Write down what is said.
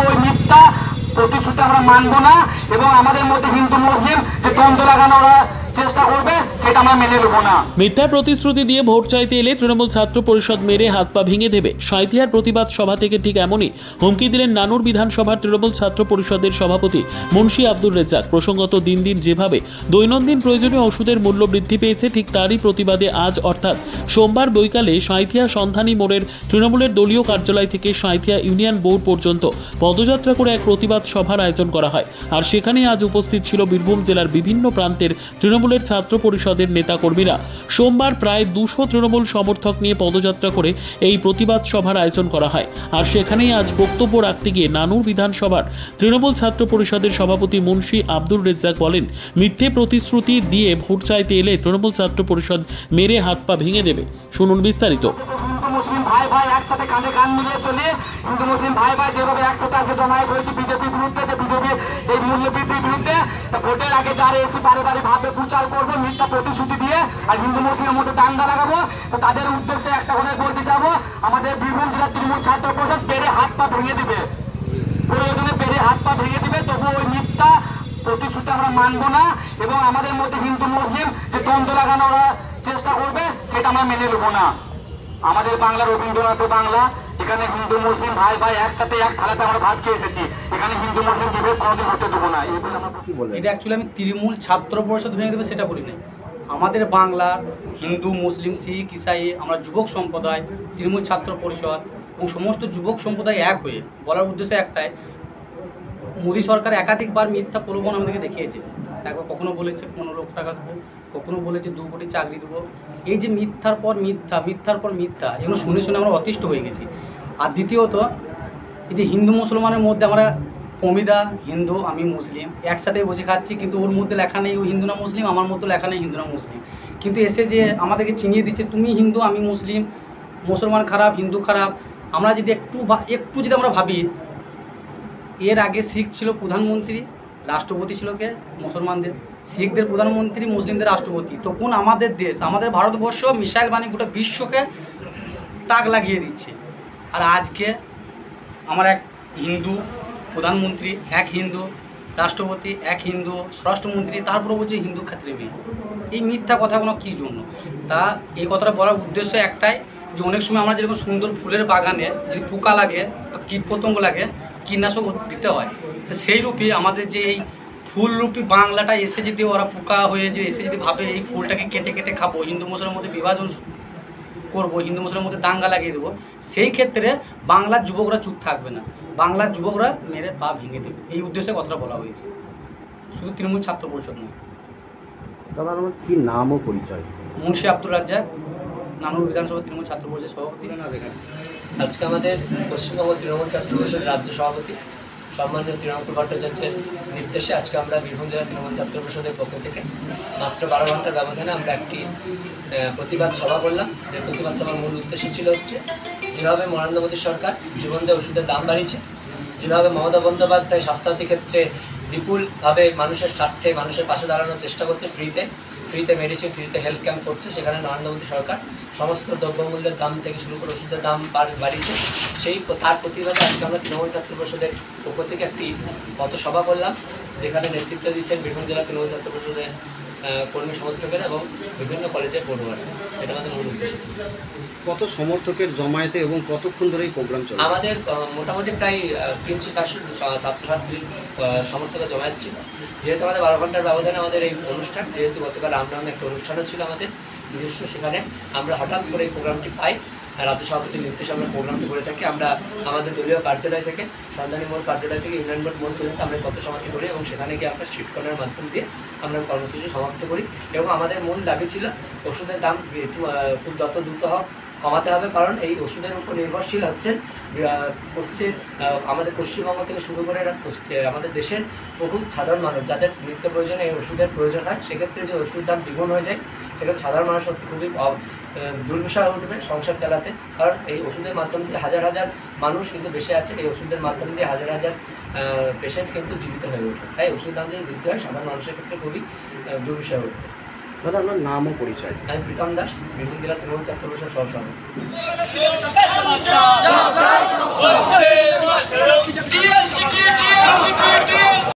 ওই মিথ্যা প্রতিশ্রুতি আমরা মানবো না এবং আমাদের মধ্যে হিন্দু মুসলিম যে দ্বন্দ্ব লাগানোর চেষ্টা করবে সেটা আমরা মেনে নেব না। মিথ্যা প্রতিশ্রুতি দিয়ে ভোট চাইতে এলে তৃণমূল ছাত্র পরিষদ মেরে হাত পা ভেঙে দেবে। সাঁইথিয়ার প্রতিবাদ সভা থেকে ঠিক এমনই হুমকি দিলেন নানুর বিধানসভার তৃণমূল ছাত্র পরিষদের সভাপতি মুন্সি আব্দুর রেজ্জাক। প্রসঙ্গত দিন দিন যেভাবে দৈনন্দিন প্রয়োজনীয় ওষুধের মূল্য বৃদ্ধি পেয়েছে, ঠিক তারই প্রতিবাদে আজ অর্থাৎ সোমবার বৈকালে সাঁইথিয়া সন্ধানী মোড়ের তৃণমূলের দলীয় কার্যালয় থেকে সাঁইথিয়া ইউনিয়ন বোর্ড পর্যন্ত পদযাত্রা করে এক প্রতিবাদ সভার আয়োজন করা হয়। আর সেখানে আজ উপস্থিত ছিল বীরভূম জেলার বিভিন্ন প্রান্তের তৃণমূলের ছাত্র পরিষদের নেতাকর্মীরা। সোমবার প্রায় 200 তৃণমূল সমর্থক নিয়ে পদযাত্রা করে এই প্রতিবাদ সভার আয়োজন করা হয়। আর সেখানেই আজ বক্তব্য রাখতে গিয়ে নানুর বিধানসভার তৃণমূল ছাত্র পরিষদের সভাপতি মুন্সি আব্দুর রেজ্জাক বলেন, মিথ্যে প্রতিশ্রুতি দিয়ে ভোট চাইতে এলে তৃণমূল ছাত্র পরিষদ মেরে হাত পা ভেঙে দেবে। শুনুন বিস্তারিত। মুসলিম ভাই ভাই একসাথে কাঁধে কাঁধ মিলিয়ে চলে হিন্দু মুসলিম ভাই ভাই যেভাবে একসাথে আজকে জমায়েত হয়েছে বিজেপির বিরুদ্ধে, যে বিজেপি এই মূল্য বৃদ্ধির বিরুদ্ধে, ভোটের আগে যারা এসে বারে বারে ভাবে প্রচার করবো মিথ্যা প্রতিশ্রুতি দিয়ে আর হিন্দু মুসলিমের মধ্যে দাঙ্গা লাগাবো, তো তাদের উদ্দেশ্যে একটা কথা বলতে চাবো, আমাদের বীরভূম জেলার তৃণমূল ছাত্র পরিষদ পেরে হাত পা ভেঙে দিবে, প্রয়োজনে পেরে হাত পা ভেঙে দিবে। তবু ওই মিথ্যা প্রতিশ্রুতি আমরা মানবো না এবং আমাদের মধ্যে হিন্দু মুসলিম যে দ্বন্দ্ব লাগানোর চেষ্টা করবে সেটা আমরা মেনে নেবো না। আমাদের বাংলা রবীন্দ্রনাথ বাংলা, এখানে হিন্দু মুসলিম ভাই ভাই একসাথে এক থালাতে আমরা ভাত খেয়ে এসেছি, এখানে হিন্দু মুসলিম বিভেদ কোনোদিন হতে দেবো না। এটা অ্যাকচুয়ালি আমি তৃণমূল ছাত্র পরিষদ ভেঙে দেবে সেটা বলি না। আমাদের বাংলার হিন্দু মুসলিম শিখ ইসাই আমরা যুবক সম্প্রদায় তৃণমূল ছাত্র পরিষদ এবং সমস্ত যুবক সম্প্রদায় এক হয়ে বলার উদ্দেশ্য একটাই, মোদী সরকার একাধিকবার মিথ্যা প্রলোভন আমাদেরকে দেখিয়েছে। একবার কখনো বলেছে 15 লক্ষ টাকা দেবো, কখনো বলেছে 2 কোটি চাকরি দেবো। এই যে মিথ্যার পর মিথ্যা, মিথ্যার পর মিথ্যা, এগুলো শুনে শুনে আমরা অতিষ্ঠ হয়ে গেছি। আর দ্বিতীয়ত এই যে হিন্দু মুসলমানের মধ্যে আমরা অমিদা হিন্দু আমি মুসলিম একসাথে বসে খাচ্ছি, কিন্তু ওর মধ্যে লেখা নেই ও হিন্দু না মুসলিম, আমার মধ্যে লেখা নেই হিন্দু না মুসলিম, কিন্তু এসে যে আমাদেরকে চিনিয়ে দিচ্ছে তুমি হিন্দু আমি মুসলিম, মুসলমান খারাপ হিন্দু খারাপ। আমরা যদি একটু যদি আমরা ভাবি, এর আগে শিখ ছিল প্রধানমন্ত্রী, রাষ্ট্রপতি ছিল কে মুসলমানদের, শিখদের প্রধানমন্ত্রী, মুসলিমদের রাষ্ট্রপতি। তখন আমাদের দেশ আমাদের ভারতবর্ষ মিসাইল বানিয়ে গোটা বিশ্বকে তাক লাগিয়ে দিচ্ছে। আর আজকে আমার এক হিন্দু প্রধানমন্ত্রী, এক হিন্দু রাষ্ট্রপতি, এক হিন্দু স্বরাষ্ট্রমন্ত্রী, তারপরে বলছে হিন্দু ক্ষেত্রে মেয়ে। এই মিথ্যা কথাগুলো কী জন্য? তা এই কথাটা বলার উদ্দেশ্য একটাই, যে অনেক সময় আমরা যেরকম সুন্দর ফুলের বাগানে যদি পোকা লাগে বা কীট পতঙ্গ লাগে কীটনাশক দিতে হয়, তো সেই রূপে আমাদের যে এই ফুলরূপী বাংলাটা এসে যদি ওরা পোকা হয়ে যে এসে যদি ভাবে এই ফুলটাকে কেটে কেটে খাবো, হিন্দু মুসলিমের মধ্যে বিভাজন করবো, হিন্দু মুসলিমের মধ্যে দাঙ্গা লাগিয়ে দেবো, সেই ক্ষেত্রে বাংলার যুবকরা চুপ থাকবে না, বাংলার যুবকরা মেরে পা ভেঙে দেবে। এই উদ্দেশ্যে কথাটা বলা হয়েছে, শুধু তৃণমূল ছাত্র পরিষদ নয়। দাদা আমার কি নাম ও পরিচয়? মুন্সি আব্দুর রাজ্জাক, নানুর বিধানসভা তৃণমূল ছাত্র পরিষদের সভাপতি। আজকে আমাদের পশ্চিমবঙ্গ তৃণমূল ছাত্র পরিষদ রাজ্য সভাপতি সম্মানীয় তৃণমূল ভট্টাচার্যের নির্দেশে আজকে আমরা বীরভূম জেলা তৃণমূল ছাত্র পরিষদের পক্ষ থেকে মাত্র 12 ঘন্টার ব্যবধানে আমরা একটি প্রতিবাদ সভা করলাম। যে প্রতিবাদ সভার মূল উদ্দেশ্য ছিল হচ্ছে, যেভাবে নরেন্দ্র মোদী সরকার জীবন দিয়ে ওষুধের দাম বাড়িয়েছে, যেভাবে মমতা বন্দ্যোপাধ্যায় স্বাস্থ্যসাথী ক্ষেত্রে বিপুলভাবে মানুষের স্বার্থে মানুষের পাশে দাঁড়ানোর চেষ্টা করছে, ফ্রিতে মেডিসিন, ফ্রিতে হেলথ ক্যাম্প করছে, সেখানে নরেন্দ্র মোদী সরকার সমস্ত দ্রব্যমূল্যের দাম থেকে শুরু করে ওষুধের দাম বাড়িয়েছে। তার প্রতিবাদে আজকে আমরা তৃণমূল ছাত্র পরিষদের পক্ষ থেকে একটি পথসভা করলাম, যেখানে নেতৃত্ব দিচ্ছেন বীরভূম জেলা তৃণমূল ছাত্র পরিষদের কর্মী সমর্থকেরা এবং বিভিন্ন কলেজের পড়ুয়ারা। এটা আমাদের মূল উদ্দেশ্য ছিল। কত সমর্থকের জমায়েতে এবং কতক্ষণ ধরে এই প্রোগ্রাম চলে? আমাদের মোটামুটি প্রায় 300-400 ছাত্রছাত্রীর সমর্থকের জমায়েত ছিল। যেহেতু আমাদের 12 ঘন্টার ব্যবধানে আমাদের এই অনুষ্ঠান, যেহেতু গতকাল রামনামে একটা অনুষ্ঠানও ছিল আমাদের নিজস্ব, সেখানে আমরা হঠাৎ করে এই প্রোগ্রামটি পাই। রাজ্য সভাপতির নির্দেশে আমরা প্রোগ্রামটি করে থাকি। আমরা আমাদের দলীয় কার্যালয় থেকে সন্ধানী মোড় কার্যালয় থেকে ইউনিয়ন বোর্ড মোড় পর্যন্ত আমরা পথ সমাপ্তি করি এবং সেখানে গিয়ে আমরা স্ট্রিট কর্নারের মাধ্যম দিয়ে আমরা কর্মসূচি সমাপ্ত করি। এবং আমাদের মূল দাবি ছিল ওষুধের দাম খুব যত দ্রুত হোক কমাতে হবে, কারণ এই ওষুধের উপর নির্ভরশীল হচ্ছেন আমাদের পশ্চিমবঙ্গ থেকে শুরু করে আমাদের দেশের বহু সাধারণ মানুষ, যাদের নিত্য প্রয়োজনে এই ওষুধের প্রয়োজন হয়। সেক্ষেত্রে যে ওষুধের দাম দ্বিগুণ হয়ে যায়, সেক্ষেত্রে সাধারণ মানুষ সত্যি খুবই দুর্বিষহ হয়ে উঠবে সংসার চালাতে। কারণ এই ওষুধের মাধ্যম দিয়ে হাজার হাজার মানুষ কিন্তু বেঁচে আছে, এই ওষুধের মাধ্যম দিয়ে হাজার হাজার পেশেন্ট কিন্তু জীবিত হয়ে ওঠে। তাই ওষুধের দাম যদি বৃদ্ধি হয় সাধারণ মানুষের ক্ষেত্রে খুবই দুর্বিষহ হয়ে উঠবে। দাদা আপনার নাম ও পরিচয়? আমি প্রীতম দাস, বীরভূম জেলা তৃণমূল ছাত্র পরিষদ সহ সভাপতি।